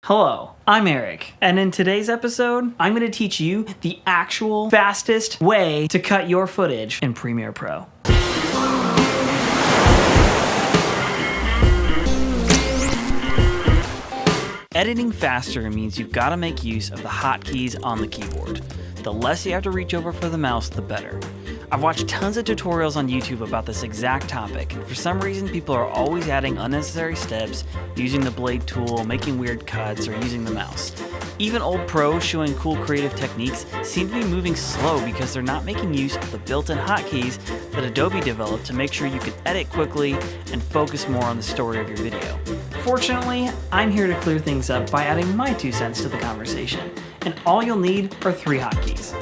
Hello, I'm Eric, and in today's episode, I'm going to teach you the actual fastest way to cut your footage in Premiere Pro. Editing faster means you've got to make use of the hotkeys on the keyboard. The less you have to reach over for the mouse, the better. I've watched tons of tutorials on YouTube about this exact topic, and for some reason people are always adding unnecessary steps, using the blade tool, making weird cuts, or using the mouse. Even old pros showing cool creative techniques seem to be moving slow because they're not making use of the built-in hotkeys that Adobe developed to make sure you can edit quickly and focus more on the story of your video. Fortunately, I'm here to clear things up by adding my 2 cents to the conversation, and all you'll need are 3 hotkeys.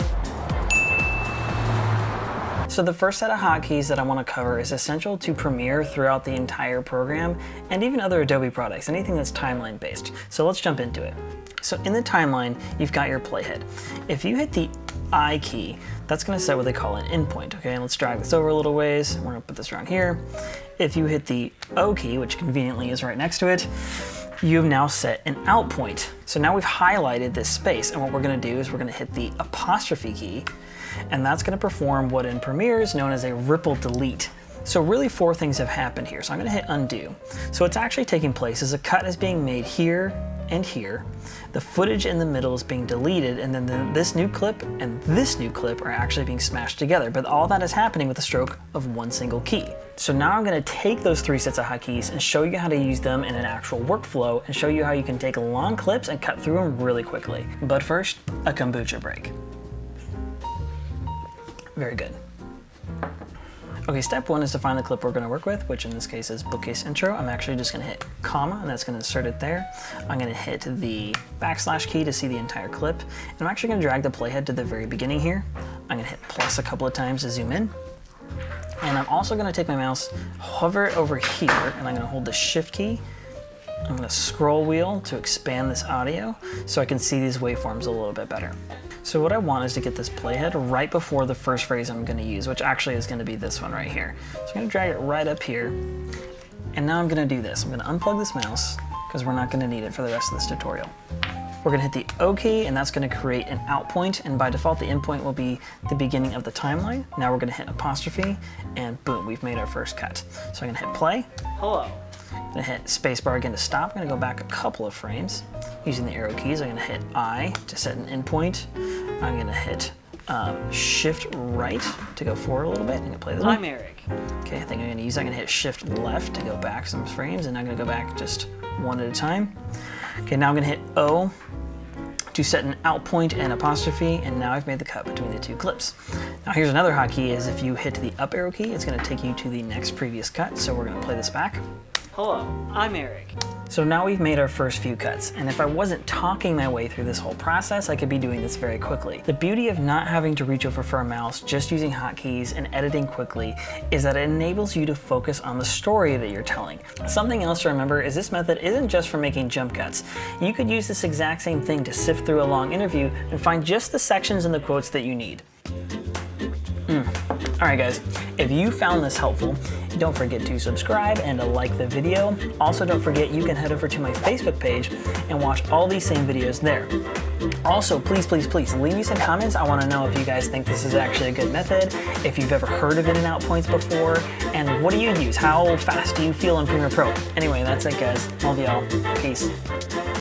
So the first set of hotkeys that I want to cover is essential to Premiere throughout the entire program and even other Adobe products, anything that's timeline based. So let's jump into it. So in the timeline, you've got your playhead. If you hit the I key, that's going to set what they call an endpoint. Okay, and let's drag this over a little ways. We're going to put this around here. If you hit the O key, which conveniently is right next to it, you've now set an out point. So now we've highlighted this space, and what we're going to do is we're going to hit the apostrophe key, and that's going to perform what in Premiere is known as a ripple delete. So really 4 things have happened here. So I'm going to hit undo. So what's actually taking place is a cut is being made here and here. The footage in the middle is being deleted, and then this new clip and this new clip are actually being smashed together. But all that is happening with the stroke of 1 single key. So now I'm going to take those 3 sets of hotkeys and show you how to use them in an actual workflow and show you how you can take long clips and cut through them really quickly. But first, a kombucha break. Very good. Okay, step 1 is to find the clip we're going to work with, which in this case is bookcase intro. I'm actually just going to hit comma, and that's going to insert it there. I'm going to hit the / key to see the entire clip, and I'm actually going to drag the playhead to the very beginning here. I'm going to hit plus a couple of times to zoom in. And I'm also going to take my mouse, hover it over here, and I'm going to hold the shift key. I'm going to scroll wheel to expand this audio so I can see these waveforms a little bit better. So what I want is to get this playhead right before the first phrase I'm going to use, which actually is going to be this one right here. So I'm going to drag it right up here, and now I'm going to do this. I'm going to unplug this mouse because we're not going to need it for the rest of this tutorial. We're going to hit the O key, and that's going to create an out point, and by default the endpoint will be the beginning of the timeline. Now we're going to hit apostrophe, and boom, we've made our first cut. So I'm going to hit play. Hello. I'm going to hit spacebar again to stop. I'm going to go back a couple of frames. Using the arrow keys, I'm going to hit I to set an endpoint. I'm going to hit shift right to go forward a little bit. I'm going to play this one. I'm Eric. Okay, I think I'm going to hit shift left to go back some frames, and I'm going to go back just 1 at a time. Okay, now I'm going to hit O to set an out point and apostrophe, and now I've made the cut between the 2 clips. Now here's another hotkey, is if you hit the up arrow key, it's going to take you to the next previous cut, so we're going to play this back. Hello, I'm Eric. So now we've made our first few cuts, and if I wasn't talking my way through this whole process, I could be doing this very quickly. The beauty of not having to reach over for a mouse, just using hotkeys and editing quickly, is that it enables you to focus on the story that you're telling. Something else to remember is this method isn't just for making jump cuts. You could use this exact same thing to sift through a long interview and find just the sections and the quotes that you need. Alright guys, if you found this helpful, don't forget to subscribe and to like the video. Also, don't forget you can head over to my Facebook page and watch all these same videos there. Also, please leave me some comments. I want to know if you guys think this is actually a good method, if you've ever heard of in and out points before, and what do you use? How fast do you feel in Premiere Pro? Anyway, that's it guys. Love y'all. Peace.